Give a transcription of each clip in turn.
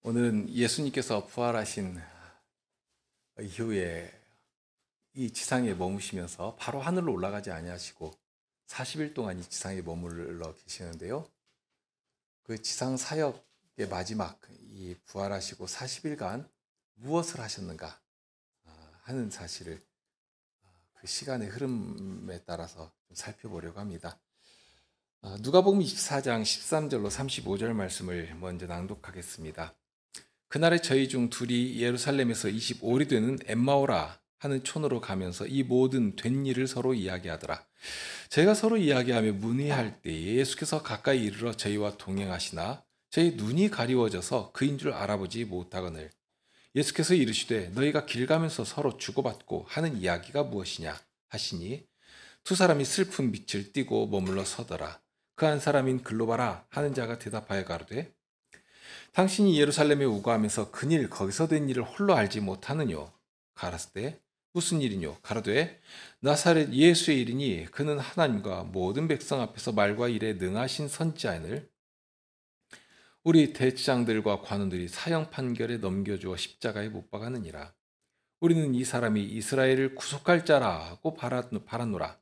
오늘은 예수님께서 부활하신 이후에 이 지상에 머무시면서 바로 하늘로 올라가지 아니하시고 40일 동안 이 지상에 머물러 계시는데요. 그 지상 사역의 마지막 이 부활하시고 40일간 무엇을 하셨는가 하는 사실을 그 시간의 흐름에 따라서 좀 살펴보려고 합니다. 누가복음 24장 13절로 35절 말씀을 먼저 낭독하겠습니다. 그날에 저희 중 둘이 예루살렘에서 25리 되는 엠마오라 하는 촌으로 가면서 이 모든 된 일을 서로 이야기하더라. 저희가 서로 이야기하며 문의할 때에 예수께서 가까이 이르러 저희와 동행하시나 저희 눈이 가리워져서 그인 줄 알아보지 못하거늘 예수께서 이르시되 너희가 길 가면서 서로 주고받고 하는 이야기가 무엇이냐 하시니 두 사람이 슬픈 빛을 띠고 머물러 서더라. 그 한 사람인 글로 봐라 하는 자가 대답하여 가로되 당신이 예루살렘에 오고 하면서 그일 거기서 된 일을 홀로 알지 못하느뇨. 가라사대 무슨 일이뇨. 가로되 나사렛 예수의 일이니 그는 하나님과 모든 백성 앞에서 말과 일에 능하신 선지자인을 우리 대지장들과 관원들이 사형 판결에 넘겨주어 십자가에 못 박았느니라. 우리는 이 사람이 이스라엘을 구속할 자라고 바랐노라.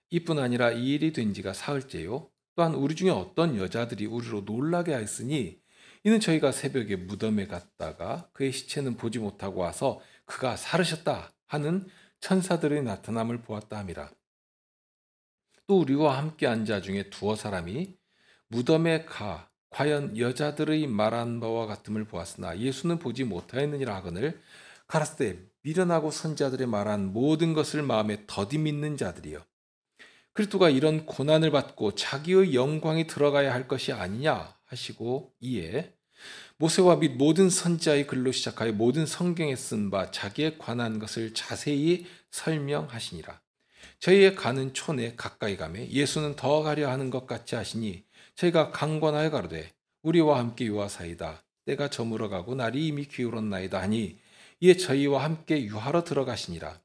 이뿐 아니라 이 일이 된 지가 사흘째요. 또한 우리 중에 어떤 여자들이 우리로 놀라게 하였으니 이는 저희가 새벽에 무덤에 갔다가 그의 시체는 보지 못하고 와서 그가 살으셨다 하는 천사들의 나타남을 보았다 함이라. 또 우리와 함께 한 자 중에 두어 사람이 무덤에 가 과연 여자들의 말한 바와 같음을 보았으나 예수는 보지 못하였느니라 하거늘 가라사대 미련하고 선자들의 말한 모든 것을 마음에 더디 믿는 자들이여. 그리스도가 이런 고난을 받고 자기의 영광이 들어가야 할 것이 아니냐 하시고 이에 모세와 및 모든 선지자의 글로 시작하여 모든 성경에 쓴 바 자기에 관한 것을 자세히 설명하시니라. 저희의 가는 촌에 가까이 가매 예수는 더 가려 하는 것 같이 하시니 저희가 강권하여 가로되 우리와 함께 유하사이다. 때가 저물어 가고 날이 이미 기울었나이다 하니 이에 저희와 함께 유하러 들어가시니라.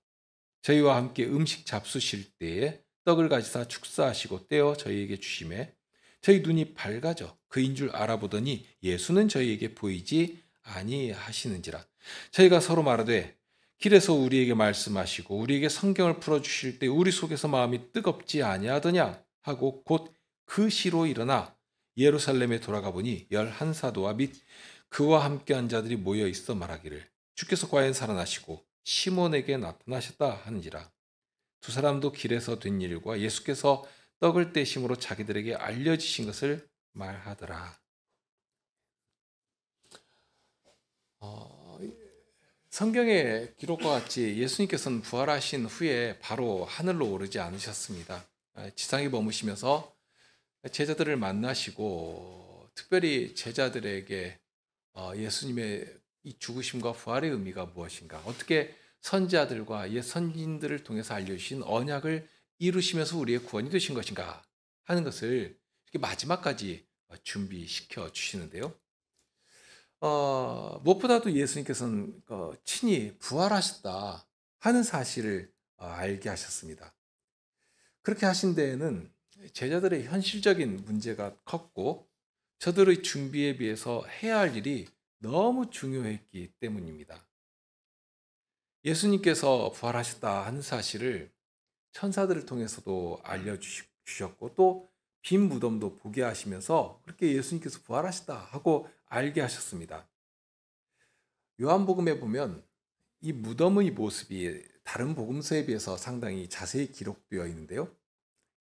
저희와 함께 음식 잡수실 때에 떡을 가지사 축사하시고 떼어 저희에게 주심에 저희 눈이 밝아져 그인 줄 알아보더니 예수는 저희에게 보이지 아니하시는지라. 저희가 서로 말하되 길에서 우리에게 말씀하시고 우리에게 성경을 풀어주실 때 우리 속에서 마음이 뜨겁지 아니하더냐 하고 곧 그 시로 일어나 예루살렘에 돌아가 보니 11사도와 및 그와 함께한 자들이 모여 있어 말하기를 주께서 과연 살아나시고 시몬에게 나타나셨다 하는지라. 두 사람도 길에서 된 일과 예수께서 떡을 떼심으로 자기들에게 알려지신 것을 말하더라. 성경의 기록과 같이 예수님께서는 부활하신 후에 바로 하늘로 오르지 않으셨습니다. 지상에 머무시면서 제자들을 만나시고 특별히 제자들에게 예수님의 이 죽으심과 부활의 의미가 무엇인가, 어떻게 선지자들과 옛 선진들을 통해서 알려주신 언약을 이루시면서 우리의 구원이 되신 것인가 하는 것을 이렇게 마지막까지 준비시켜 주시는데요. 무엇보다도 예수님께서는 친히 부활하셨다 하는 사실을 알게 하셨습니다. 그렇게 하신 데에는 제자들의 현실적인 문제가 컸고 저들의 준비에 비해서 해야 할 일이 너무 중요했기 때문입니다. 예수님께서 부활하셨다 하는 사실을 천사들을 통해서도 알려주셨고 또 빈 무덤도 보게 하시면서 그렇게 예수님께서 부활하셨다 하고 알게 하셨습니다. 요한복음에 보면 이 무덤의 모습이 다른 복음서에 비해서 상당히 자세히 기록되어 있는데요.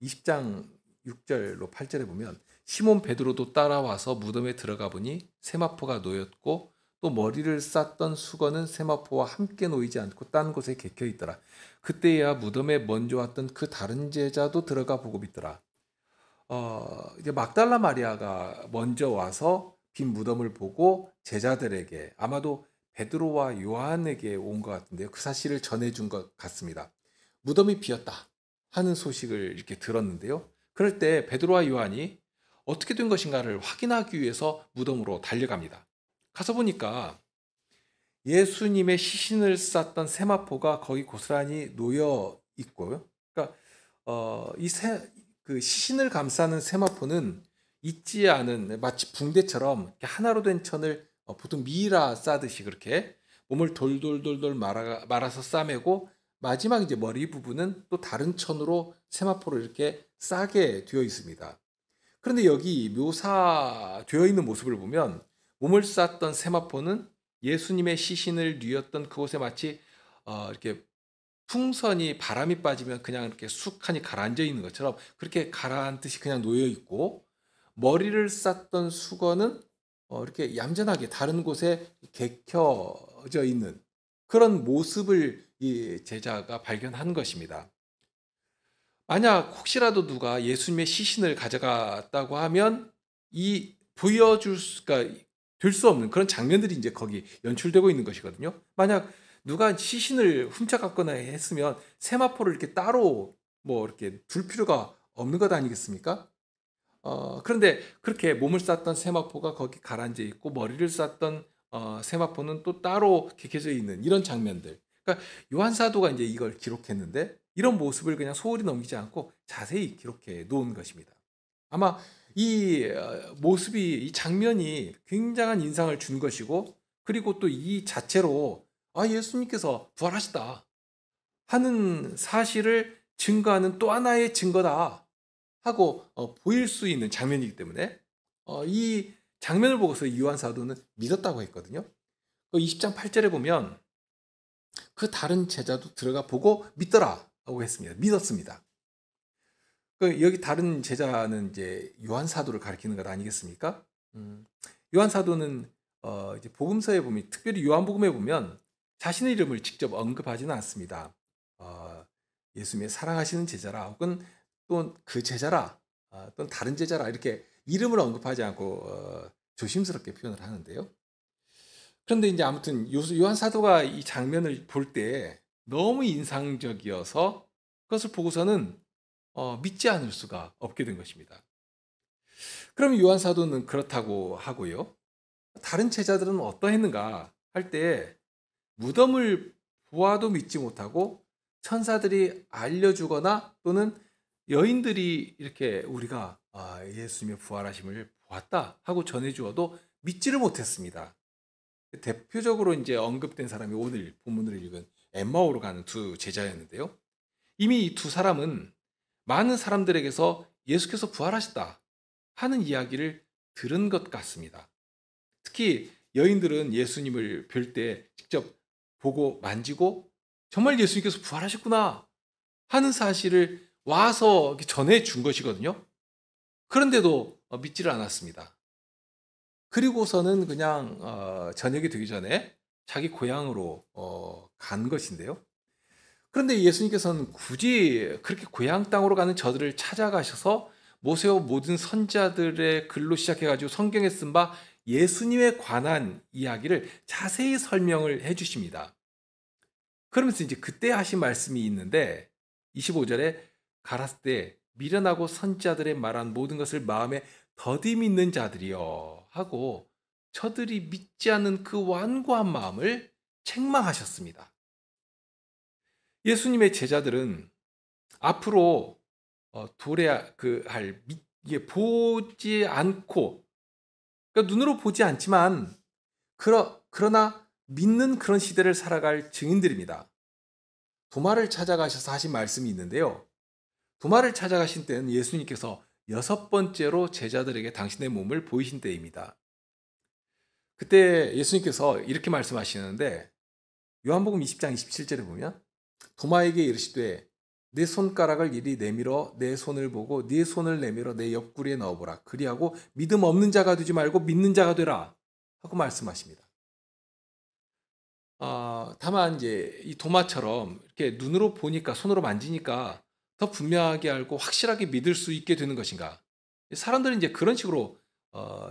20장 6절로 8절에 보면 시몬 베드로도 따라와서 무덤에 들어가 보니 세마포가 놓였고 또 머리를 쌌던 수건은 세마포와 함께 놓이지 않고 딴 곳에 개켜 있더라. 그때야 무덤에 먼저 왔던 그 다른 제자도 들어가 보고 있더라. 이제 막달라 마리아가 먼저 와서 빈 무덤을 보고 제자들에게, 아마도 베드로와 요한에게 온 것 같은데요. 그 사실을 전해준 것 같습니다. 무덤이 비었다 하는 소식을 이렇게 들었는데요. 그럴 때 베드로와 요한이 어떻게 된 것인가를 확인하기 위해서 무덤으로 달려갑니다. 가서 보니까 예수님의 시신을 쌌던 세마포가 거기 고스란히 놓여 있고요. 그러니까 그 시신을 감싸는 세마포는 있지 않은, 마치 붕대처럼 하나로 된 천을 보통 미라 싸듯이 그렇게 몸을 돌돌돌돌 말아서 싸매고 마지막 이제 머리 부분은 또 다른 천으로 세마포로 이렇게 싸게 되어 있습니다. 그런데 여기 묘사되어 있는 모습을 보면 몸을 쌌던 세마포는 예수님의 시신을 뉘었던 그곳에 마치 이렇게 풍선이 바람이 빠지면 그냥 이렇게 쑥하니 가라앉아 있는 것처럼 그렇게 가라앉듯이 그냥 놓여 있고, 머리를 쌌던 수건은 이렇게 얌전하게 다른 곳에 개켜져 있는 그런 모습을 이 제자가 발견한 것입니다. 만약 혹시라도 누가 예수님의 시신을 가져갔다고 하면 이 보여줄 수가 될 수 없는 그런 장면들이 이제 거기 연출되고 있는 것이거든요. 만약 누가 시신을 훔쳐갔거나 했으면 세마포를 이렇게 따로 뭐 이렇게 둘 필요가 없는 것 아니겠습니까? 그런데 그렇게 몸을 쌌던 세마포가 거기 가라앉아 있고 머리를 쌌던 세마포는 또 따로 개켜져 있는 이런 장면들. 그러니까 요한 사도가 이제 이걸 기록했는데 이런 모습을 그냥 소홀히 넘기지 않고 자세히 기록해 놓은 것입니다. 아마 이 모습이, 이 장면이 굉장한 인상을 준 것이고, 그리고 또 이 자체로 예수님께서 부활하셨다 하는 사실을 증거하는 또 하나의 증거다 하고 보일 수 있는 장면이기 때문에 이 장면을 보고서 요한 사도는 믿었다고 했거든요. 20장 8절에 보면 그 다른 제자도 들어가 보고 믿더라라고 했습니다. 믿었습니다. 여기 다른 제자는 이제 요한 사도를 가리키는 것 아니겠습니까? 요한 사도는 이제 복음서에 보면, 특별히 요한복음에 보면 자신의 이름을 직접 언급하지는 않습니다. 예수님의 사랑하시는 제자라, 혹은 또 그 제자라, 또는 다른 제자라, 이렇게 이름을 언급하지 않고 조심스럽게 표현을 하는데요. 그런데 이제 아무튼 요한 사도가 이 장면을 볼 때 너무 인상적이어서 그것을 보고서는 믿지 않을 수가 없게 된 것입니다. 그럼 요한 사도는 그렇다고 하고요. 다른 제자들은 어떠했는가 할 때 무덤을 보아도 믿지 못하고 천사들이 알려주거나 또는 여인들이 이렇게 우리가 예수님의 부활하심을 보았다 하고 전해주어도 믿지를 못했습니다. 대표적으로 이제 언급된 사람이 오늘 본문으로 읽은 엠마오로 가는 두 제자였는데요. 이미 이 두 사람은 많은 사람들에게서 예수께서 부활하셨다 하는 이야기를 들은 것 같습니다. 특히 여인들은 예수님을 뵐 때 직접 보고 만지고 정말 예수님께서 부활하셨구나 하는 사실을 와서 전해 준 것이거든요. 그런데도 믿지를 않았습니다. 그리고서는 그냥 저녁이 되기 전에 자기 고향으로 간 것인데요. 그런데 예수님께서는 굳이 그렇게 고향 땅으로 가는 저들을 찾아가셔서 모세와 모든 선지자들의 글로 시작해가지고 성경에 쓴 바 예수님에 관한 이야기를 자세히 설명을 해주십니다. 그러면서 이제 그때 하신 말씀이 있는데 25절에 가라스 때 미련하고 선지자들의 말한 모든 것을 마음에 더디 믿는 자들이여 하고 저들이 믿지 않는 그 완고한 마음을 책망하셨습니다. 예수님의 제자들은 앞으로 도래할 이게 보지 않고, 그러니까 눈으로 보지 않지만 그러나 믿는 그런 시대를 살아갈 증인들입니다. 도마를 찾아가셔서 하신 말씀이 있는데요. 도마를 찾아가신 때는 예수님께서 6번째로 제자들에게 당신의 몸을 보이신 때입니다. 그때 예수님께서 이렇게 말씀하시는데 요한복음 20장 27절에 보면 도마에게 이르시되 내 손가락을 이리 내밀어 내 손을 보고 네 손을 내밀어 내 옆구리에 넣어보라. 그리하고 믿음 없는 자가 되지 말고 믿는 자가 되라 하고 말씀하십니다. 다만 이제 이 도마처럼 이렇게 눈으로 보니까, 손으로 만지니까 더 분명하게 알고 확실하게 믿을 수 있게 되는 것인가? 사람들은 이제 그런 식으로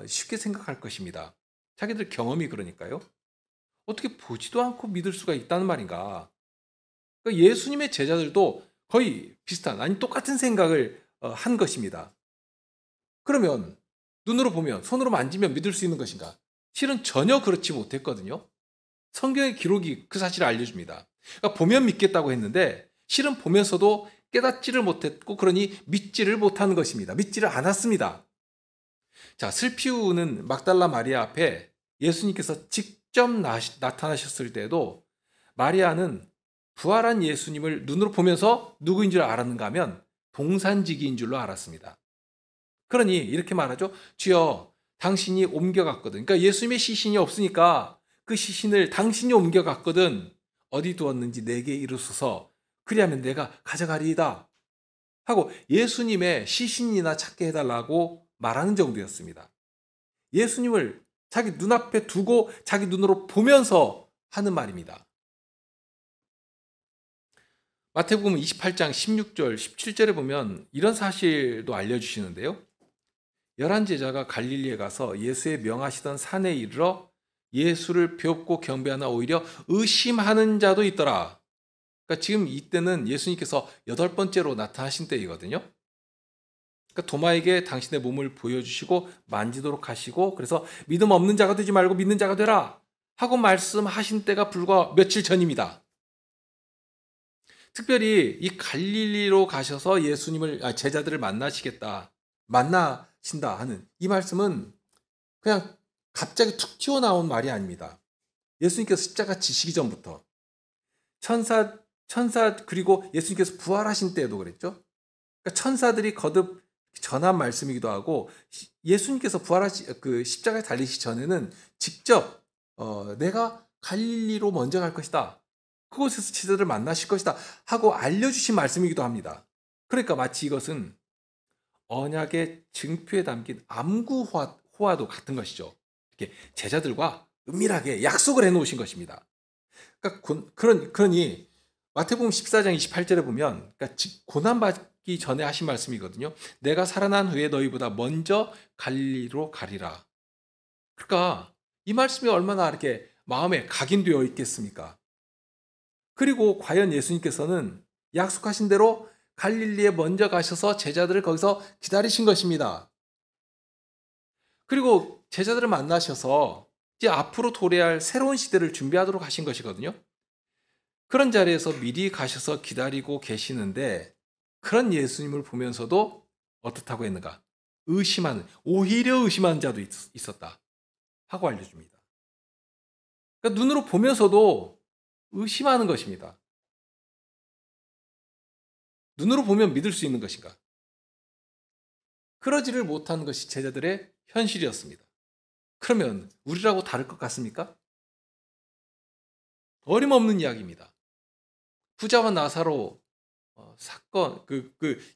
쉽게 생각할 것입니다. 자기들 경험이 그러니까요. 어떻게 보지도 않고 믿을 수가 있다는 말인가? 그러니까 예수님의 제자들도 거의 비슷한, 아니 똑같은 생각을 한 것입니다. 그러면 눈으로 보면, 손으로 만지면 믿을 수 있는 것인가? 실은 전혀 그렇지 못했거든요. 성경의 기록이 그 사실을 알려줍니다. 그러니까 보면 믿겠다고 했는데 실은 보면서도 깨닫지를 못했고, 그러니 믿지를 못하는 것입니다. 믿지를 않았습니다. 자, 슬피 우는 막달라 마리아 앞에 예수님께서 직접 나타나셨을 때도 마리아는 부활한 예수님을 눈으로 보면서 누구인 줄 알았는가 하면 동산지기인 줄로 알았습니다. 그러니 이렇게 말하죠. 주여, 당신이 옮겨갔거든. 그러니까 예수님의 시신이 없으니까 그 시신을 당신이 옮겨갔거든. 어디 두었는지 내게 이르소서. 그리하면 내가 가져가리이다. 하고 예수님의 시신이나 찾게 해달라고 말하는 정도였습니다. 예수님을 자기 눈앞에 두고 자기 눈으로 보면서 하는 말입니다. 마태복음 28장 16절, 17절에 보면 이런 사실도 알려주시는데요. 11제자가 갈릴리에 가서 예수의 명하시던 산에 이르러 예수를 뵙고 경배하나 오히려 의심하는 자도 있더라. 그러니까 지금 이때는 예수님께서 8번째로 나타나신 때이거든요. 그러니까 도마에게 당신의 몸을 보여주시고 만지도록 하시고 그래서 믿음 없는 자가 되지 말고 믿는 자가 되라 하고 말씀하신 때가 불과 며칠 전입니다. 특별히 이 갈릴리로 가셔서 제자들을 만나신다 하는 이 말씀은 그냥 갑자기 툭 튀어나온 말이 아닙니다. 예수님께서 십자가 지시기 전부터 천사 그리고 예수님께서 부활하신 때에도 그랬죠. 그러니까 천사들이 거듭 전한 말씀이기도 하고 예수님께서 십자가에 달리시기 전에는 직접 내가 갈릴리로 먼저 갈 것이다. 그곳에서 제자들을 만나실 것이다 하고 알려주신 말씀이기도 합니다. 그러니까 마치 이것은 언약의 증표에 담긴 암구호와도 같은 것이죠. 이렇게 제자들과 은밀하게 약속을 해놓으신 것입니다. 그러니 마태복음 14장 28절에 보면 고난받기 전에 하신 말씀이거든요. 내가 살아난 후에 너희보다 먼저 갈릴리로 가리라. 그러니까 이 말씀이 얼마나 이렇게 마음에 각인되어 있겠습니까? 그리고 과연 예수님께서는 약속하신 대로 갈릴리에 먼저 가셔서 제자들을 거기서 기다리신 것입니다. 그리고 제자들을 만나셔서 이제 앞으로 도래할 새로운 시대를 준비하도록 하신 것이거든요. 그런 자리에서 미리 가셔서 기다리고 계시는데 그런 예수님을 보면서도 어떻다고 했는가? 오히려 의심하는 자도 있었다 하고 알려줍니다. 그러니까 눈으로 보면서도 의심하는 것입니다. 눈으로 보면 믿을 수 있는 것인가? 그러지를 못하는 것이 제자들의 현실이었습니다. 그러면 우리라고 다를 것 같습니까? 어림없는 이야기입니다. 부자와 나사로 사건,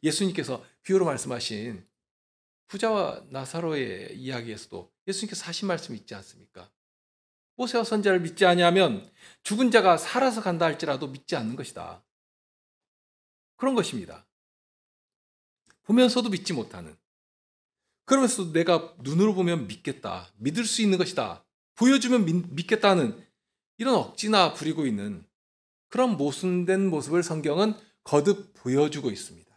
예수님께서 비유로 말씀하신 부자와 나사로의 이야기에서도 예수님께서 하신 말씀이 있지 않습니까? 모세와 선지자를 믿지 아니하면 죽은 자가 살아서 간다 할지라도 믿지 않는 것이다. 그런 것입니다. 보면서도 믿지 못하는. 그러면서도 내가 눈으로 보면 믿겠다. 믿을 수 있는 것이다. 보여주면 믿겠다는 이런 억지나 부리고 있는 그런 모순된 모습을 성경은 거듭 보여주고 있습니다.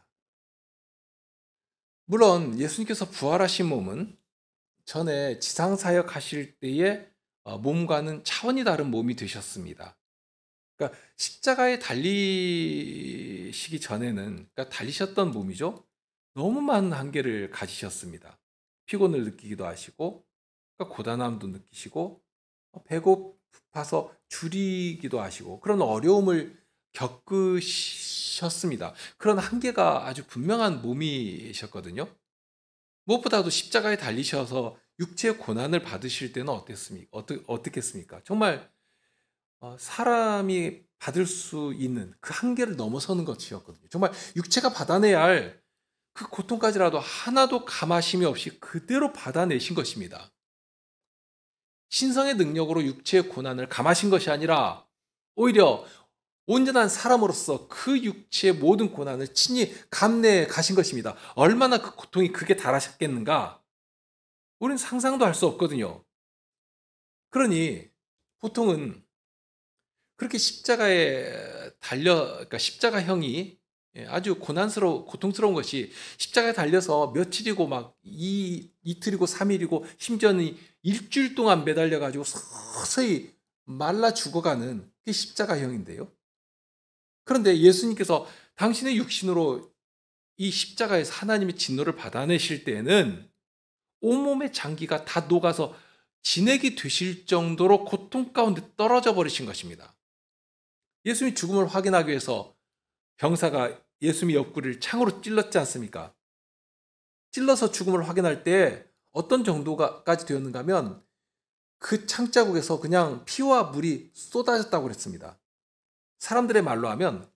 물론 예수님께서 부활하신 몸은 전에 지상사역 하실 때의 몸과는 차원이 다른 몸이 되셨습니다. 그러니까 십자가에 달리시기 전에는, 그러니까 달리셨던 몸이죠. 너무 많은 한계를 가지셨습니다. 피곤을 느끼기도 하시고, 그러니까 고단함도 느끼시고, 배고파서 줄이기도 하시고, 그런 어려움을 겪으셨습니다. 그런 한계가 아주 분명한 몸이셨거든요. 무엇보다도 십자가에 달리셔서 육체의 고난을 받으실 때는 어떻겠습니까? 정말 사람이 받을 수 있는 그 한계를 넘어서는 것이었거든요. 정말 육체가 받아내야 할 그 고통까지라도 하나도 감하심이 없이 그대로 받아내신 것입니다. 신성의 능력으로 육체의 고난을 감하신 것이 아니라 오히려 온전한 사람으로서 그 육체의 모든 고난을 친히 감내해 가신 것입니다. 얼마나 그 고통이 극에 달하셨겠는가? 우리는 상상도 할 수 없거든요. 그러니 보통은 그렇게 십자가에 그러니까 십자가형이 아주 고통스러운 것이 십자가에 달려서 며칠이고 막 이틀이고 3일이고 심지어는 일주일 동안 매달려가지고 서서히 말라 죽어가는 게 십자가형인데요. 그런데 예수님께서 당신의 육신으로 이 십자가에서 하나님의 진노를 받아내실 때에는 온몸의 장기가 다 녹아서 진액이 되실 정도로 고통 가운데 떨어져 버리신 것입니다. 예수님이 죽음을 확인하기 위해서 병사가 예수님의 옆구리를 창으로 찔렀지 않습니까? 찔러서 죽음을 확인할 때 어떤 정도까지 되었는가 하면 그 창자국에서 그냥 피와 물이 쏟아졌다고 그랬습니다. 사람들의 말로 하면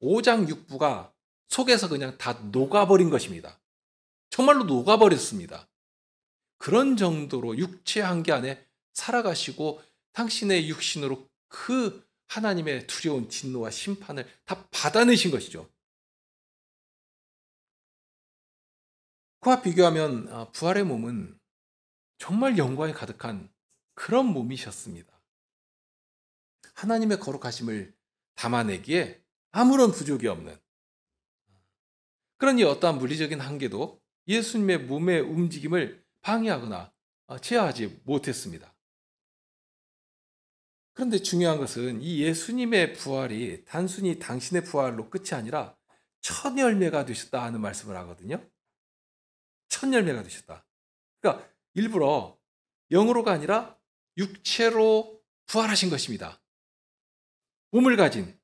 오장육부가 속에서 그냥 다 녹아버린 것입니다. 정말로 녹아버렸습니다. 그런 정도로 육체 한 개 안에 살아가시고 당신의 육신으로 그 하나님의 두려운 진노와 심판을 다 받아내신 것이죠. 그와 비교하면 부활의 몸은 정말 영광이 가득한 그런 몸이셨습니다. 하나님의 거룩하심을 담아내기에 아무런 부족이 없는, 그러니 어떠한 물리적인 한계도 예수님의 몸의 움직임을 방해하거나 제어하지 못했습니다. 그런데 중요한 것은 이 예수님의 부활이 단순히 당신의 부활로 끝이 아니라 첫 열매가 되셨다 하는 말씀을 하거든요. 첫 열매가 되셨다. 그러니까 일부러 영으로가 아니라 육체로 부활하신 것입니다. 몸을 가진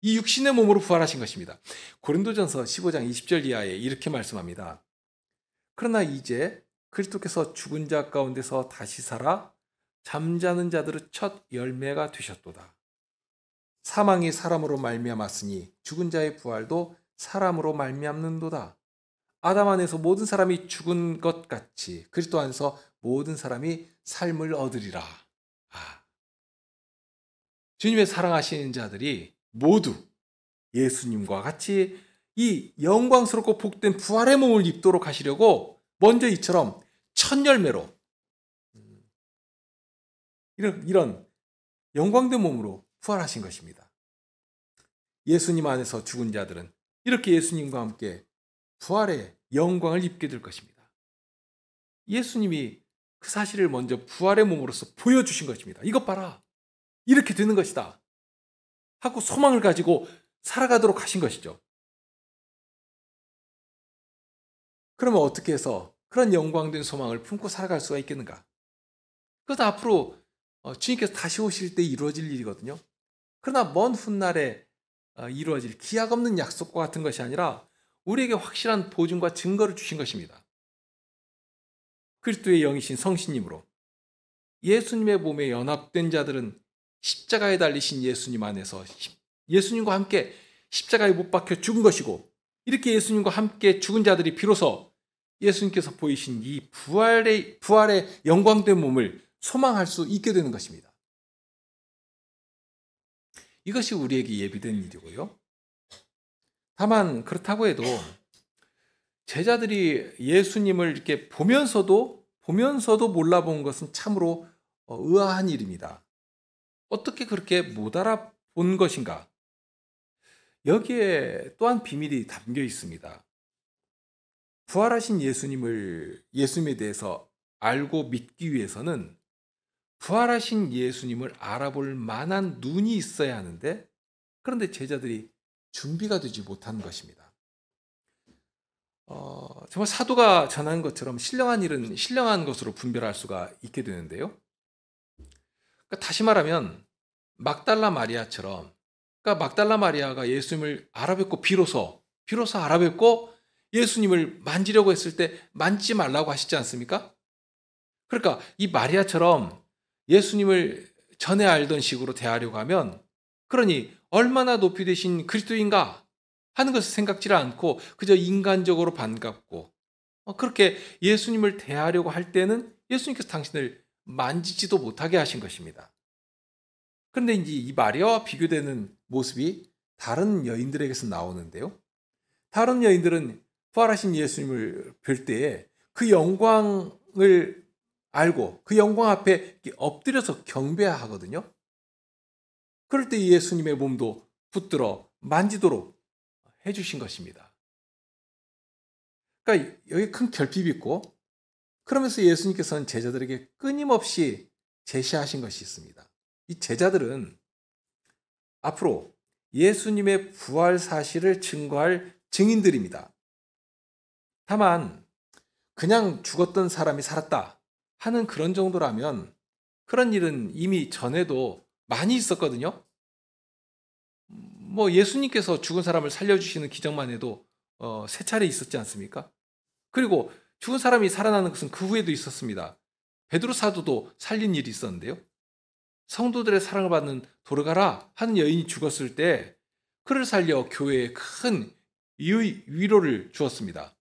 이 육신의 몸으로 부활하신 것입니다. 고린도전서 15장 20절 이하에 이렇게 말씀합니다. 그러나 이제 그리스도께서 죽은 자 가운데서 다시 살아 잠자는 자들의 첫 열매가 되셨도다. 사망이 사람으로 말미암았으니 죽은 자의 부활도 사람으로 말미암는도다. 아담 안에서 모든 사람이 죽은 것 같이 그리스도 안에서 모든 사람이 삶을 얻으리라. 주님의 사랑하시는 자들이 모두 예수님과 같이 이 영광스럽고 복된 부활의 몸을 입도록 하시려고 먼저 이처럼 첫 열매로 이런 영광된 몸으로 부활하신 것입니다. 예수님 안에서 죽은 자들은 이렇게 예수님과 함께 부활의 영광을 입게 될 것입니다. 예수님이 그 사실을 먼저 부활의 몸으로서 보여주신 것입니다. 이것 봐라. 이렇게 되는 것이다. 하고 소망을 가지고 살아가도록 하신 것이죠. 그러면 어떻게 해서 그런 영광된 소망을 품고 살아갈 수가 있겠는가? 그것도 앞으로 주님께서 다시 오실 때 이루어질 일이거든요. 그러나 먼 훗날에 이루어질 기약 없는 약속과 같은 것이 아니라 우리에게 확실한 보증과 증거를 주신 것입니다. 그리스도의 영이신 성신님으로 예수님의 몸에 연합된 자들은 십자가에 달리신 예수님 안에서 예수님과 함께 십자가에 못 박혀 죽은 것이고, 이렇게 예수님과 함께 죽은 자들이 비로소 예수님께서 보이신 이 부활의 영광된 몸을 소망할 수 있게 되는 것입니다. 이것이 우리에게 예비된 일이고요. 다만 그렇다고 해도 제자들이 예수님을 이렇게 보면서도 몰라본 것은 참으로 의아한 일입니다. 어떻게 그렇게 못 알아본 것인가? 여기에 또한 비밀이 담겨 있습니다. 부활하신 예수님에 대해서 알고 믿기 위해서는 부활하신 예수님을 알아볼 만한 눈이 있어야 하는데, 그런데 제자들이 준비가 되지 못한 것입니다. 정말 사도가 전한 것처럼 신령한 일은 신령한 것으로 분별할 수가 있게 되는데요. 그러니까 다시 말하면 막달라 마리아처럼, 그러니까 막달라 마리아가 예수님을 알아뵙고 비로소 알아뵙고 예수님을 만지려고 했을 때 만지지 말라고 하시지 않습니까? 그러니까 이 마리아처럼 예수님을 전에 알던 식으로 대하려고 하면, 그러니 얼마나 높이 되신 그리스도인가 하는 것을 생각지를 않고 그저 인간적으로 반갑고 그렇게 예수님을 대하려고 할 때는 예수님께서 당신을 만지지도 못하게 하신 것입니다. 그런데 이제 이 마리아와 비교되는 모습이 다른 여인들에게서 나오는데요. 다른 여인들은 부활하신 예수님을 뵐 때에 그 영광을 알고 그 영광 앞에 엎드려서 경배하거든요. 그럴 때 예수님의 몸도 붙들어 만지도록 해주신 것입니다. 그러니까 여기 큰 결핍이 있고, 그러면서 예수님께서는 제자들에게 끊임없이 제시하신 것이 있습니다. 이 제자들은 앞으로 예수님의 부활 사실을 증거할 증인들입니다. 다만 그냥 죽었던 사람이 살았다 하는 그런 정도라면 그런 일은 이미 전에도 많이 있었거든요. 뭐 예수님께서 죽은 사람을 살려주시는 기적만 해도 세 차례 있었지 않습니까? 그리고 죽은 사람이 살아나는 것은 그 후에도 있었습니다. 베드로 사도도 살린 일이 있었는데요. 성도들의 사랑을 받는 도르가라 하는 여인이 죽었을 때 그를 살려 교회에 큰 위로를 주었습니다.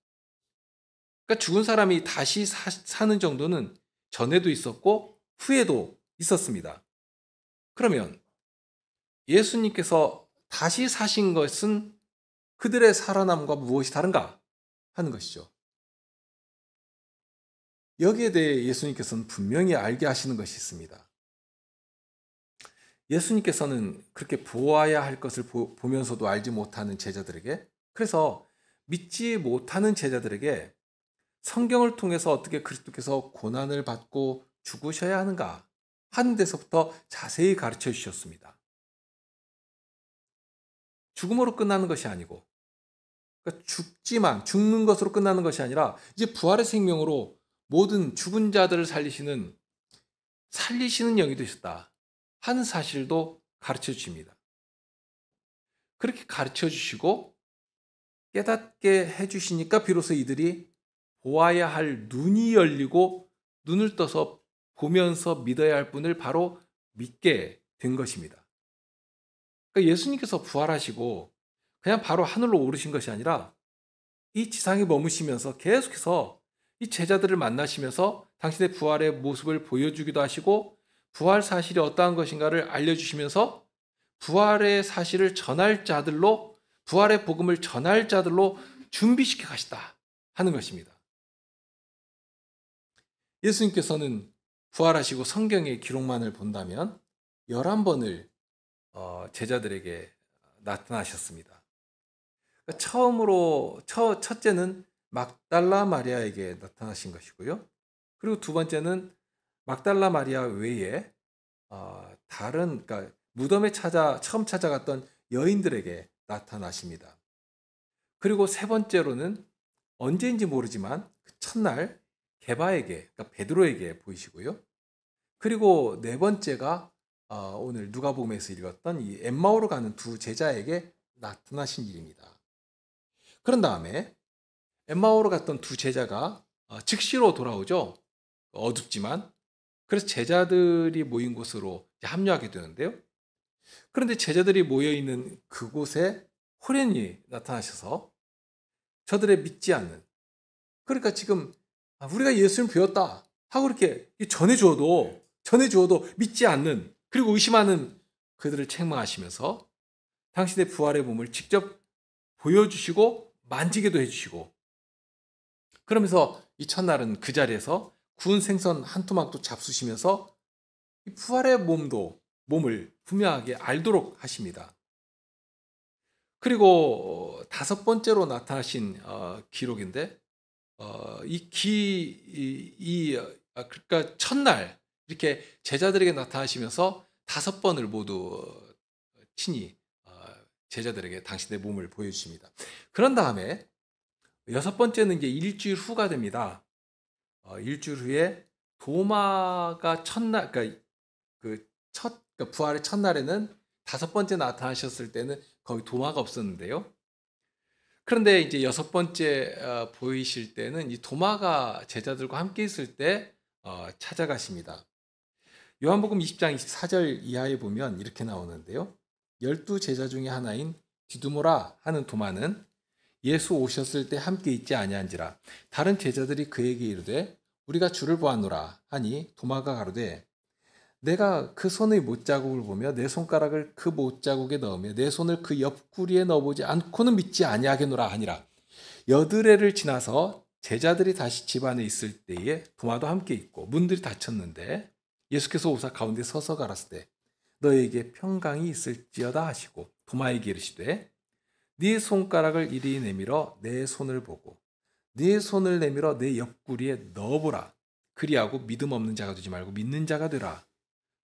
그러니까 죽은 사람이 다시 사는 정도는 전에도 있었고 후에도 있었습니다. 그러면 예수님께서 다시 사신 것은 그들의 살아남과 무엇이 다른가 하는 것이죠. 여기에 대해 예수님께서는 분명히 알게 하시는 것이 있습니다. 예수님께서는 그렇게 보아야 할 것을 보면서도 알지 못하는 제자들에게, 그래서 믿지 못하는 제자들에게 성경을 통해서 어떻게 그리스도께서 고난을 받고 죽으셔야 하는가 하는 데서부터 자세히 가르쳐 주셨습니다. 죽음으로 끝나는 것이 아니고, 그러니까 죽는 것으로 끝나는 것이 아니라 이제 부활의 생명으로 모든 죽은 자들을 살리시는 영이 되셨다 하는 사실도 가르쳐 주십니다. 그렇게 가르쳐 주시고 깨닫게 해 주시니까 비로소 이들이 보아야 할 눈이 열리고 눈을 떠서 보면서 믿어야 할 분을 바로 믿게 된 것입니다. 그러니까 예수님께서 부활하시고 그냥 바로 하늘로 오르신 것이 아니라 이 지상에 머무시면서 계속해서 이 제자들을 만나시면서 당신의 부활의 모습을 보여주기도 하시고 부활 사실이 어떠한 것인가를 알려주시면서 부활의 사실을 전할 자들로, 부활의 복음을 전할 자들로 준비시켜 가시다 하는 것입니다. 예수님께서는 부활하시고 성경의 기록만을 본다면 11번을 제자들에게 나타나셨습니다. 첫째는 막달라 마리아에게 나타나신 것이고요. 그리고 두 번째는 막달라 마리아 외에 그러니까 무덤에 처음 찾아갔던 여인들에게 나타나십니다. 그리고 세 번째로는 언제인지 모르지만 그 첫날 게바에게, 그러니까 베드로에게 보이시고요. 그리고 네 번째가 오늘 누가복음에서 읽었던 이 엠마오로 가는 두 제자에게 나타나신 일입니다. 그런 다음에 엠마오로 갔던 두 제자가 즉시로 돌아오죠. 어둡지만. 그래서 제자들이 모인 곳으로 합류하게 되는데요. 그런데 제자들이 모여있는 그곳에 호련이 나타나셔서 저들의 믿지 않는, 그러니까 지금 우리가 예수를 배웠다 하고 이렇게 전해주어도 믿지 않는, 그리고 의심하는 그들을 책망하시면서 당신의 부활의 몸을 직접 보여주시고 만지게도 해주시고, 그러면서 이 첫날은 그 자리에서 구운 생선 한 토막도 잡수시면서 이 부활의 몸을 분명하게 알도록 하십니다. 그리고 다섯 번째로 나타나신 기록인데, 그러니까 첫날 이렇게 제자들에게 나타나시면서 5번을 모두 친히 제자들에게 당신의 몸을 보여주십니다. 그런 다음에 6번째는 이제 일주일 후가 됩니다. 일주일 후에 도마가 첫날, 그러니까 부활의 첫날에는 5번째 나타나셨을 때는 거기 도마가 없었는데요. 그런데 이제 6번째 보이실 때는 이 도마가 제자들과 함께 있을 때 찾아가십니다. 요한복음 20장 24절 이하에 보면 이렇게 나오는데요. 12제자 중에 하나인 디두모라 하는 도마는 예수 오셨을 때 함께 있지 아니한지라. 다른 제자들이 그에게 이르되 우리가 주를 보았노라 하니 도마가 가로되 내가 그 손의 못자국을 보며 내 손가락을 그 못자국에 넣으며 내 손을 그 옆구리에 넣어보지 않고는 믿지 아니하겠노라 하니라. 여드레를 지나서 제자들이 다시 집 안에 있을 때에 도마도 함께 있고 문들이 닫혔는데 예수께서 오사 가운데 서서 가라사대 너에게 평강이 있을지어다 하시고 도마에게 이르시되 네 손가락을 이리 내밀어 내 손을 보고 네 손을 내밀어 내 옆구리에 넣어보라. 그리하고 믿음 없는 자가 되지 말고 믿는 자가 되라.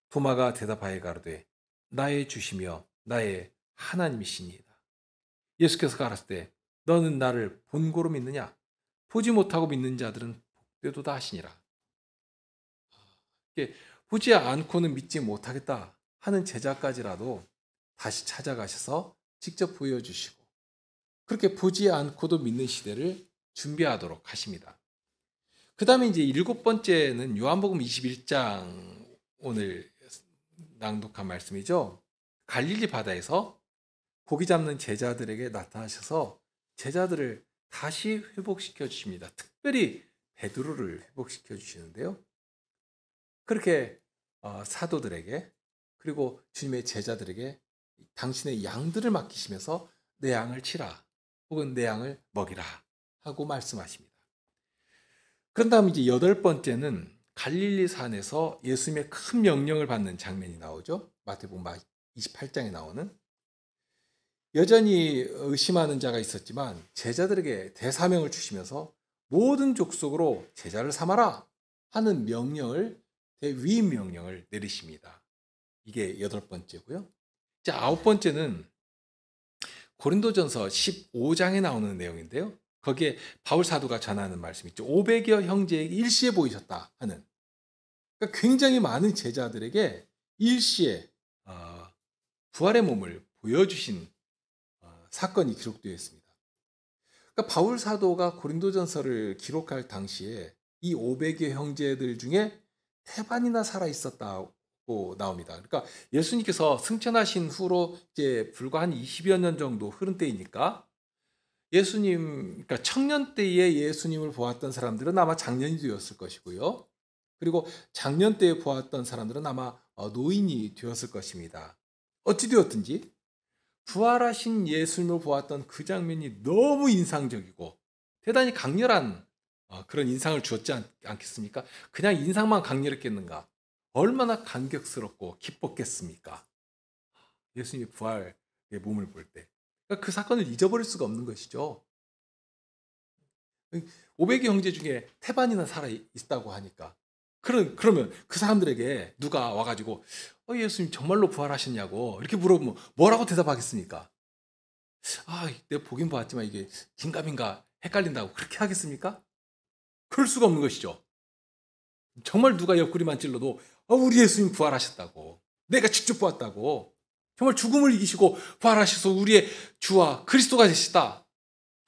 도마가 대답하여 가로되 나의 주시며 나의 하나님이시니이다. 예수께서 가라사대 너는 나를 본고로 믿느냐? 보지 못하고 믿는 자들은 복되도다 하시니라. 이렇게 보지 않고는 믿지 못하겠다 하는 제자까지라도 다시 찾아가셔서 직접 보여주시고 그렇게 보지 않고도 믿는 시대를 준비하도록 하십니다. 그 다음에 이제 7번째는 요한복음 21장 오늘 낭독한 말씀이죠. 갈릴리 바다에서 고기 잡는 제자들에게 나타나셔서 제자들을 다시 회복시켜 주십니다. 특별히 베드로를 회복시켜 주시는데요. 그렇게 사도들에게 그리고 주님의 제자들에게 당신의 양들을 맡기시면서 내 양을 치라 혹은 내 양을 먹이라 하고 말씀하십니다. 그런 다음 이제 8번째는 갈릴리 산에서 예수님의 큰 명령을 받는 장면이 나오죠. 마태복음 28장에 나오는 여전히 의심하는 자가 있었지만 제자들에게 대사명을 주시면서 모든 족속으로 제자를 삼아라 하는 명령을 대위임 명령을 내리십니다. 이게 8번째고요. 자, 9번째는 고린도전서 15장에 나오는 내용인데요. 거기에 바울 사도가 전하는 말씀이 있죠. 500여 형제에게 일시에 보이셨다 하는. 그러니까 굉장히 많은 제자들에게 일시에 부활의 몸을 보여주신 사건이 기록되어 있습니다. 그러니까 바울 사도가 고린도전서를 기록할 당시에 이 500여 형제들 중에 태반이나 살아 있었다고 나옵니다. 그러니까 예수님께서 승천하신 후로 이제 불과 한 20여 년 정도 흐른 때이니까 그러니까 청년 때에 예수님을 보았던 사람들은 아마 장년이 되었을 것이고요. 그리고 장년 때에 보았던 사람들은 아마 노인이 되었을 것입니다. 어찌되었든지 부활하신 예수님을 보았던 그 장면이 너무 인상적이고 대단히 강렬한 그런 인상을 주었지 않겠습니까? 그냥 인상만 강렬했겠는가? 얼마나 감격스럽고 기뻤겠습니까? 예수님의 부활의 몸을 볼 때. 그러니까 그 사건을 잊어버릴 수가 없는 것이죠. 500의 형제 중에 태반이나 살아 있다고 하니까. 그러면 그 사람들에게 누가 와가지고 예수님 정말로 부활하셨냐고 이렇게 물어보면 뭐라고 대답하겠습니까? 내가 보긴 보았지만 이게 긴가민가 헷갈린다고 그렇게 하겠습니까? 그럴 수가 없는 것이죠. 정말 누가 옆구리만 찔러도 우리 예수님 부활하셨다고 내가 직접 보았다고 정말 죽음을 이기시고 부활하셔서 우리의 주와 그리스도가 되시다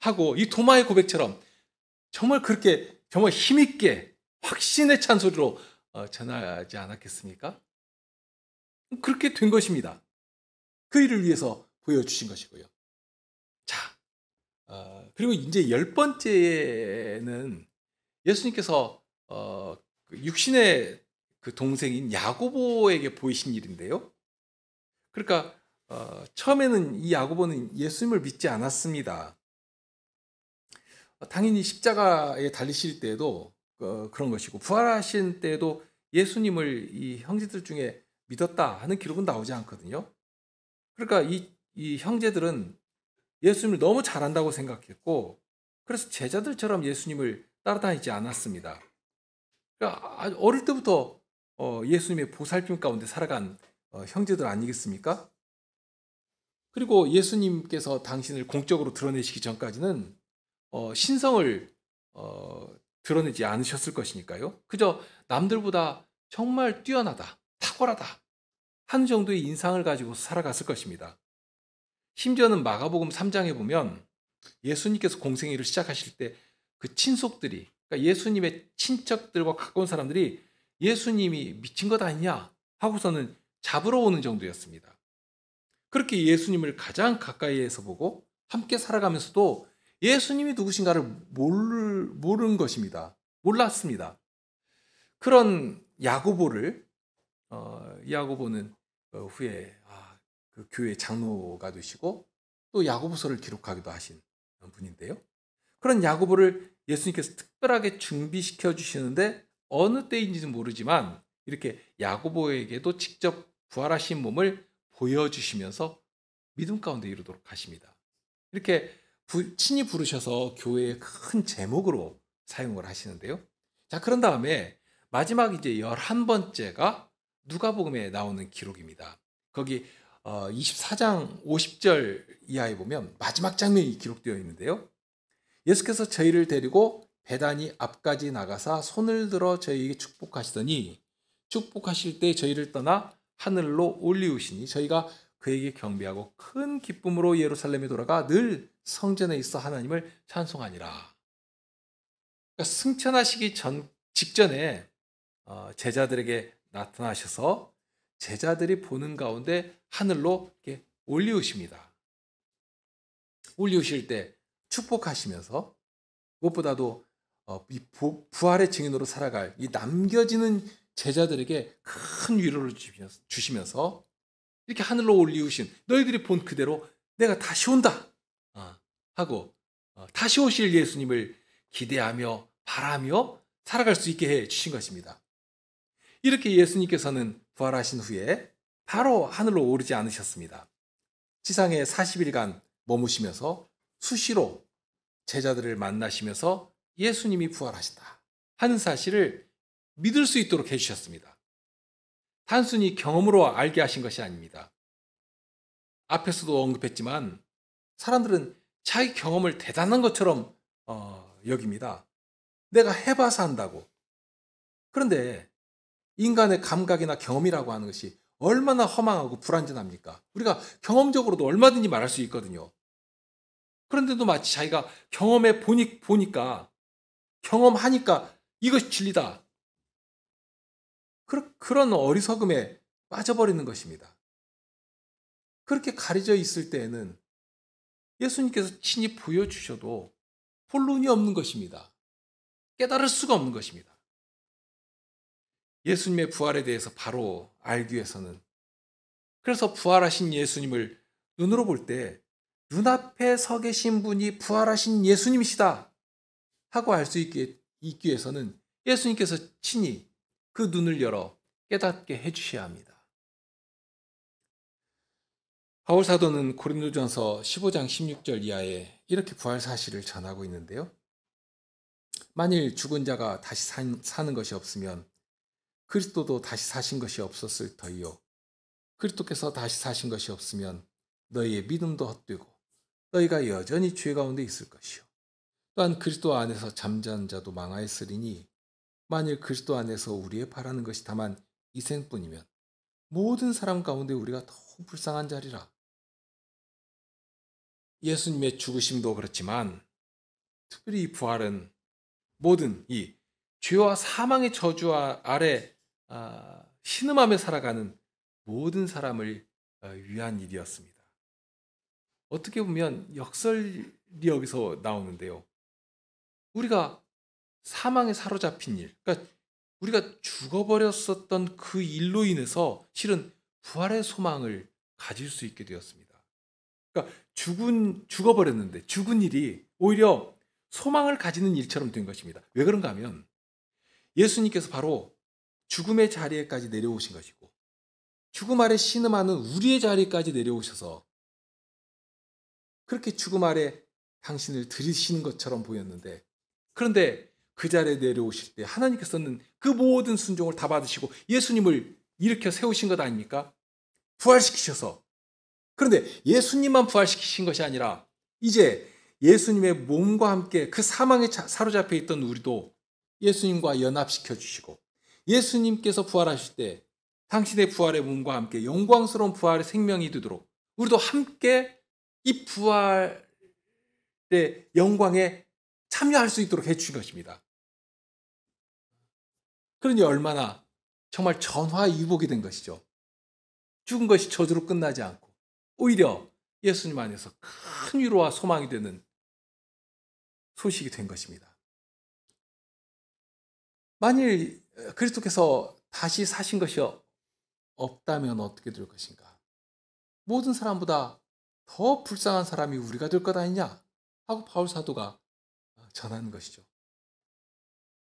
하고 이 도마의 고백처럼 정말 그렇게 정말 힘있게 확신에 찬 소리로 전하지 않았겠습니까? 그렇게 된 것입니다. 그 일을 위해서 보여주신 것이고요. 자, 그리고 이제 10번째는 예수님께서 육신의 그 동생인 야고보에게 보이신 일인데요. 그러니까 처음에는 이 야고보는 예수님을 믿지 않았습니다. 당연히 십자가에 달리실 때에도 그런 것이고 부활하신 때에도 예수님을 이 형제들 중에 믿었다 하는 기록은 나오지 않거든요. 그러니까 이 형제들은 예수님을 너무 잘한다고 생각했고 그래서 제자들처럼 예수님을 따라다니지 않았습니다. 그러니까 어릴 때부터 예수님의 보살핌 가운데 살아간 형제들 아니겠습니까? 그리고 예수님께서 당신을 공적으로 드러내시기 전까지는 신성을 드러내지 않으셨을 것이니까요. 그저 남들보다 정말 뛰어나다, 탁월하다 하는 정도의 인상을 가지고 살아갔을 것입니다. 심지어는 마가복음 3장에 보면 예수님께서 공생애를 시작하실 때 그 친속들이 그러니까 예수님의 친척들과 가까운 사람들이 예수님이 미친 것 아니냐 하고서는 잡으러 오는 정도였습니다. 그렇게 예수님을 가장 가까이에서 보고 함께 살아가면서도 예수님이 누구신가를 모르는 것입니다. 몰랐습니다. 그런 야고보를 야고보는 후에 그 교회 장로가 되시고 또 야고보서를 기록하기도 하신 분인데요. 그런 야고보를 예수님께서 특별하게 준비시켜 주시는데 어느 때인지는 모르지만 이렇게 야고보에게도 직접 부활하신 몸을 보여주시면서 믿음 가운데 이루도록 하십니다. 이렇게 친히 부르셔서 교회의 큰 제목으로 사용을 하시는데요. 자, 그런 다음에 마지막 이제 11번째가 누가복음에 나오는 기록입니다. 거기 24장 50절 이하에 보면 마지막 장면이 기록되어 있는데요. 예수께서 저희를 데리고 베다니 앞까지 나가사 손을 들어 저희에게 축복하시더니 축복하실 때 저희를 떠나 하늘로 올리우시니 저희가 그에게 경배하고 큰 기쁨으로 예루살렘에 돌아가 늘 성전에 있어 하나님을 찬송하니라. 그러니까 승천하시기 직전에 제자들에게 나타나셔서 제자들이 보는 가운데 하늘로 이렇게 올리우십니다. 올리우실 때 축복하시면서 무엇보다도 이 부활의 증인으로 살아갈 이 남겨지는 제자들에게 큰 위로를 주시면서 이렇게 하늘로 올리우신 너희들이 본 그대로 내가 다시 온다 하고 다시 오실 예수님을 기대하며 바라며 살아갈 수 있게 해 주신 것입니다. 이렇게 예수님께서는 부활하신 후에 바로 하늘로 오르지 않으셨습니다. 지상에 40일간 머무시면서 수시로 제자들을 만나시면서 예수님이 부활하시다 하는 사실을 믿을 수 있도록 해주셨습니다. 단순히 경험으로 알게 하신 것이 아닙니다. 앞에서도 언급했지만 사람들은 자기 경험을 대단한 것처럼 여깁니다. 내가 해봐서 한다고. 그런데 인간의 감각이나 경험이라고 하는 것이 얼마나 허망하고 불완전합니까? 우리가 경험적으로도 얼마든지 말할 수 있거든요. 그런데도 마치 자기가 경험해 보니까 경험하니까 이것이 진리다. 그런 어리석음에 빠져버리는 것입니다. 그렇게 가려져 있을 때에는 예수님께서 친히 보여주셔도 본론이 없는 것입니다. 깨달을 수가 없는 것입니다. 예수님의 부활에 대해서 바로 알기 위해서는 그래서 부활하신 예수님을 눈으로 볼 때 눈앞에 서 계신 분이 부활하신 예수님이시다 하고 알 수 있기 위해서는 예수님께서 친히 그 눈을 열어 깨닫게 해주셔야 합니다. 바울 사도는 고린도전서 15장 16절 이하에 이렇게 부활 사실을 전하고 있는데요. 만일 죽은 자가 다시 사는 것이 없으면 그리스도도 다시 사신 것이 없었을 터이요. 그리스도께서 다시 사신 것이 없으면 너희의 믿음도 헛되고 너희가 여전히 죄 가운데 있을 것이요. 또한 그리스도 안에서 잠자는 자도 망하였으리니 만일 그리스도 안에서 우리의 바라는 것이 다만 이 생뿐이면 모든 사람 가운데 우리가 더 불쌍한 자리라. 예수님의 죽으심도 그렇지만 특별히 이 부활은 모든 이 죄와 사망의 저주 아래 신음하며 살아가는 모든 사람을 위한 일이었습니다. 어떻게 보면 역설이 여기서 나오는데요. 우리가 사망에 사로잡힌 일, 그러니까 우리가 죽어버렸었던 그 일로 인해서 실은 부활의 소망을 가질 수 있게 되었습니다. 그러니까 죽어버렸는데 죽은 일이 오히려 소망을 가지는 일처럼 된 것입니다. 왜 그런가 하면 예수님께서 바로 죽음의 자리에까지 내려오신 것이고 죽음 아래 신음하는 우리의 자리까지 내려오셔서 그렇게 죽음 아래 당신을 들이시는 것처럼 보였는데 그런데 그 자리에 내려오실 때 하나님께서는 그 모든 순종을 다 받으시고 예수님을 일으켜 세우신 것 아닙니까? 부활시키셔서. 그런데 예수님만 부활시키신 것이 아니라 이제 예수님의 몸과 함께 그 사망에 사로잡혀 있던 우리도 예수님과 연합시켜 주시고 예수님께서 부활하실 때 당신의 부활의 몸과 함께 영광스러운 부활의 생명이 되도록 우리도 함께 이 부활의 영광에 참여할 수 있도록 해주신 것입니다. 그러니 얼마나 정말 전화위복이 된 것이죠. 죽은 것이 저주로 끝나지 않고 오히려 예수님 안에서 큰 위로와 소망이 되는 소식이 된 것입니다. 만일 그리스도께서 다시 사신 것이 없다면 어떻게 될 것인가? 모든 사람보다 더 불쌍한 사람이 우리가 될 것 아니냐? 하고 바울 사도가 전하는 것이죠.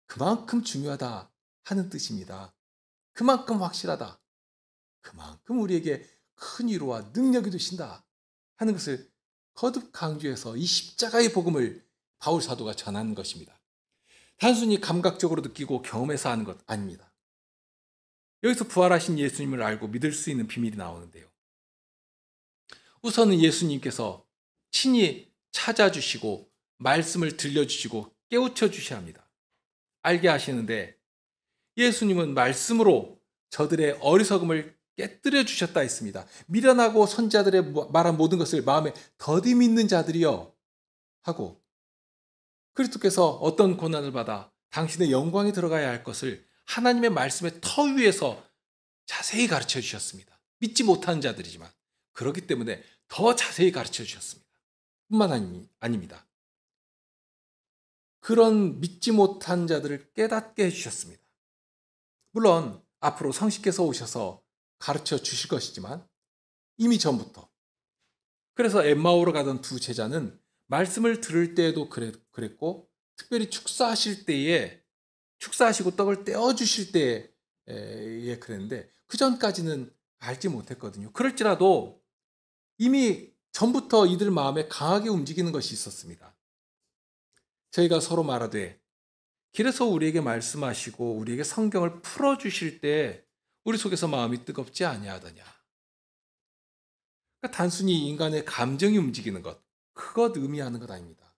그만큼 중요하다 하는 뜻입니다. 그만큼 확실하다. 그만큼 우리에게 큰 위로와 능력이 되신다 하는 것을 거듭 강조해서 이 십자가의 복음을 바울 사도가 전하는 것입니다. 단순히 감각적으로 느끼고 경험해서 하는 것 아닙니다. 여기서 부활하신 예수님을 알고 믿을 수 있는 비밀이 나오는데요. 우선은 예수님께서 친히 찾아주시고 말씀을 들려주시고 깨우쳐 주셔야 합니다. 알게 하시는데 예수님은 말씀으로 저들의 어리석음을 깨뜨려 주셨다 했습니다. 미련하고 선자들의 말한 모든 것을 마음에 더디 믿는 자들이여 하고, 그리스도께서 어떤 고난을 받아 당신의 영광에 들어가야 할 것을 하나님의 말씀의 터 위에서 자세히 가르쳐 주셨습니다. 믿지 못하는 자들이지만 그렇기 때문에 더 자세히 가르쳐 주셨습니다. 뿐만 아닙니다. 그런 믿지 못한 자들을 깨닫게 해주셨습니다. 물론 앞으로 성신께서 오셔서 가르쳐 주실 것이지만 이미 전부터, 그래서 엠마오로 가던 두 제자는 말씀을 들을 때에도 그랬고, 특별히 축사하시고 떡을 떼어주실 때에 그랬는데, 그 전까지는 알지 못했거든요. 그럴지라도 이미 전부터 이들 마음에 강하게 움직이는 것이 있었습니다. 저희가 서로 말하되, 길에서 우리에게 말씀하시고 우리에게 성경을 풀어주실 때 우리 속에서 마음이 뜨겁지 아니하더냐. 그러니까 단순히 인간의 감정이 움직이는 것, 그것 의미하는 것 아닙니다.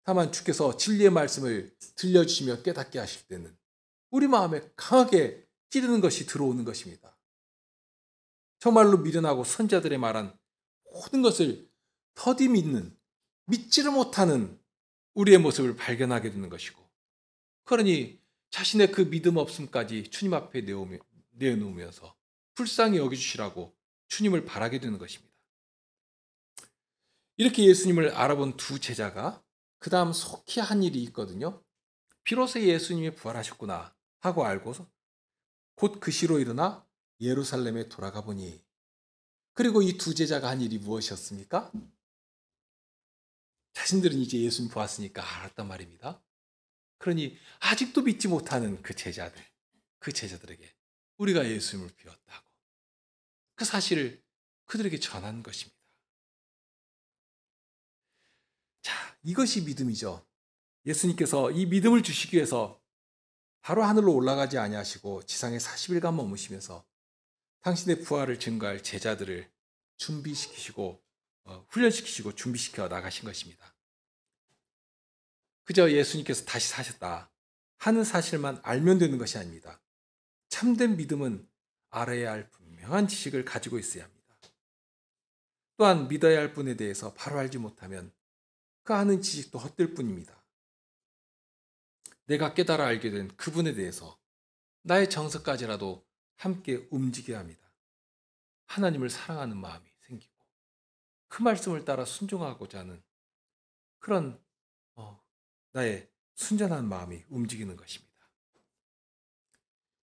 다만 주께서 진리의 말씀을 들려주시며 깨닫게 하실 때는 우리 마음에 강하게 찌르는 것이 들어오는 것입니다. 정말로 미련하고 선자들의 말한 모든 것을 더디 믿지를 못하는 우리의 모습을 발견하게 되는 것이고, 그러니 자신의 그 믿음 없음까지 주님 앞에 내어놓으면서 불쌍히 여겨주시라고 주님을 바라게 되는 것입니다. 이렇게 예수님을 알아본 두 제자가 그 다음 속히 한 일이 있거든요. 비로소 예수님이 부활하셨구나 하고 알고서 곧 그 시로 일어나 예루살렘에 돌아가 보니, 그리고 이 두 제자가 한 일이 무엇이었습니까? 자신들은 이제 예수님 보았으니까 알았단 말입니다. 그러니 아직도 믿지 못하는 그 제자들에게 우리가 예수님을 비웠다고 그 사실을 그들에게 전한 것입니다. 자, 이것이 믿음이죠. 예수님께서 이 믿음을 주시기 위해서 바로 하늘로 올라가지 아니하시고 지상에 40일간 머무시면서 당신의 부활을 증거할 제자들을 준비시키시고 훈련시키시고 준비시켜 나가신 것입니다. 그저 예수님께서 다시 사셨다 하는 사실만 알면 되는 것이 아닙니다. 참된 믿음은 알아야 할 분명한 지식을 가지고 있어야 합니다. 또한 믿어야 할 분에 대해서 바로 알지 못하면 그 아는 지식도 헛될 뿐입니다. 내가 깨달아 알게 된 그분에 대해서 나의 정서까지라도 함께 움직여야 합니다. 하나님을 사랑하는 마음이 생기고 그 말씀을 따라 순종하고자 하는 그런 나의 순전한 마음이 움직이는 것입니다.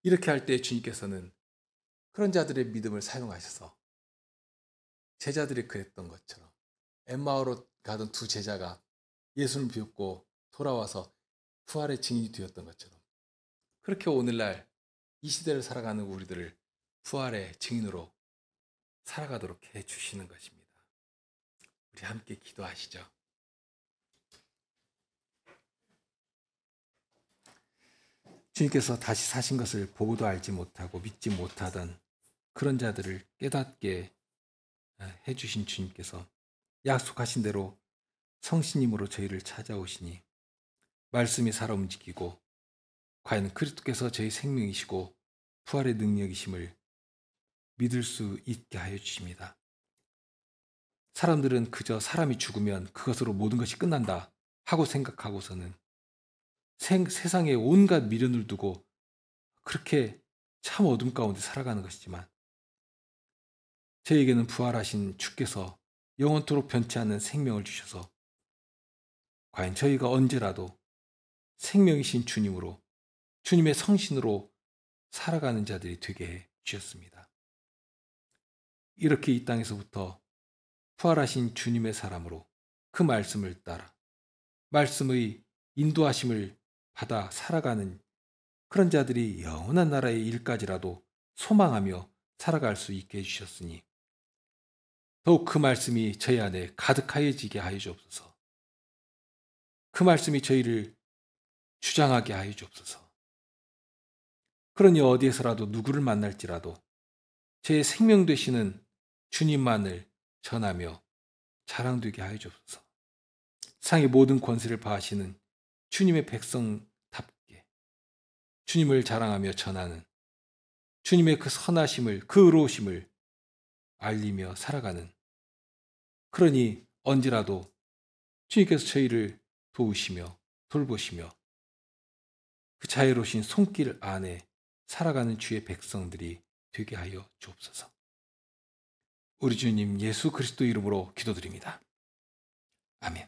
이렇게 할 때 주님께서는 그런 자들의 믿음을 사용하셔서 제자들이 그랬던 것처럼 엠마오로 가던 두 제자가 예수를 비웃고 돌아와서 부활의 증인이 되었던 것처럼, 그렇게 오늘날 이 시대를 살아가는 우리들을 부활의 증인으로 살아가도록 해주시는 것입니다. 우리 함께 기도하시죠. 주님께서 다시 사신 것을 보고도 알지 못하고 믿지 못하던 그런 자들을 깨닫게 해주신 주님께서 약속하신 대로 성신님으로 저희를 찾아오시니 말씀이 살아 움직이고 과연 그리스도께서 저희 생명이시고 부활의 능력이심을 믿을 수 있게 하여 주십니다. 사람들은 그저 사람이 죽으면 그것으로 모든 것이 끝난다 하고 생각하고서는 세상에 온갖 미련을 두고 그렇게 참 어둠 가운데 살아가는 것이지만, 저에게는 부활하신 주께서 영원토록 변치 않는 생명을 주셔서 과연 저희가 언제라도 생명이신 주님으로, 주님의 성신으로 살아가는 자들이 되게 해 주셨습니다. 이렇게 이 땅에서부터 부활하신 주님의 사람으로 그 말씀을 따라 말씀의 인도하심을 받아 살아가는 그런 자들이 영원한 나라의 일까지라도 소망하며 살아갈 수 있게 해주셨으니 더욱 그 말씀이 저희 안에 가득하여지게 하여 주옵소서. 그 말씀이 저희를 주장하게 하여 주옵소서. 그러니 어디에서라도 누구를 만날지라도 제 생명 되시는 주님만을 전하며 자랑되게 하여 주옵소서. 세상의 모든 권세를 바하시는 주님의 백성답게 주님을 자랑하며 전하는 주님의 그 선하심을, 그 의로우심을 알리며 살아가는, 그러니 언제라도 주님께서 저희를 도우시며 돌보시며 그 자유로우신 손길 안에 살아가는 주의 백성들이 되게 하여 주옵소서. 우리 주님 예수 그리스도 이름으로 기도드립니다. 아멘.